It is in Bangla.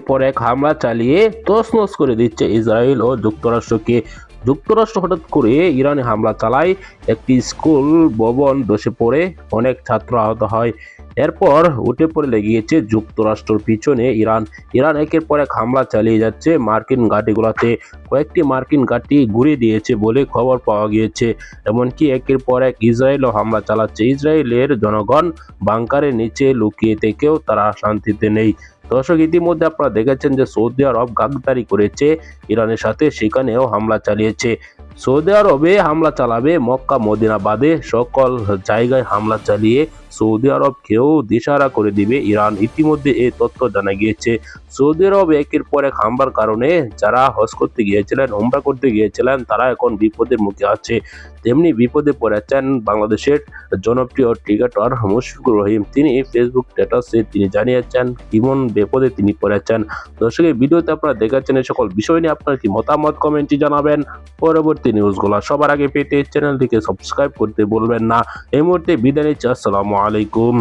পর এক হামলা চালিয়ে তছনছ করে দিচ্ছে ইসরায়েল ও যুক্তরাষ্ট্রকে। যুক্তরাষ্ট্র হঠাৎ করে ইরানে হামলা চালায়, একটি স্কুল ভবন ধসে পড়ে অনেক ছাত্র আহত হয়। এরপর উঠে পড়ে লেগেছে যুক্তরাষ্ট্রের পিছনে ইরান একের পর এক হামলা চালিয়ে যাচ্ছে মার্কিন ঘাঁটিগুলোতে। কয়েকটি মার্কিন ঘাঁটি ঘুরিয়ে দিয়েছে বলে খবর পাওয়া গিয়েছে। এমনকি একের পর এক ইসরায়েলও হামলা চালাচ্ছে। ইসরায়েলের জনগণ বাংকারের নিচে লুকিয়ে থেকেও তারা শান্তিতে নেই। দর্শক, ইতিমধ্যে আপনারা দেখেছেন যে সৌদি আরব গাদ্দারি করেছে ইরানের সাথে, সেখানেও হামলা চালিয়েছে। সৌদি আরবে হামলা চালাবে, মক্কা মদিনা বাদে সকল জায়গায় হামলা চালিয়ে সৌদি আরবকেও দিশাহারা করে দিবে ইরান। ইতিমধ্যে এই তথ্য জানা গিয়েছে। সৌদি আরব একের পর এক হামলার কারণে যারা হজ করতে গিয়েছিলেন, উমরা করতে গিয়েছিলেন, তারা এখন বিপদের মুখে আছে। তেমনি বিপদে পড়েছেন বাংলাদেশের জনপ্রিয় ক্রিকেটার মুশফিকুর রহিম। তিনি ফেসবুক স্ট্যাটাসে তিনি জানিয়েছেন কেমন বিপদে তিনি পড়েছেন। দর্শক, এই ভিডিওতে আপনারা দেখেছেন এই সকল বিষয় নিয়ে আপনার কি মতামত কমেন্টে জানাবেন। পরবর্তী নিউজগুলো সবার আগে পেতে চ্যানেলটিকে সাবস্ক্রাইব করতে ভুলবেন না। এই মুহূর্তে বিদায় নিচ্ছি। আসসালামু আলাইকুম।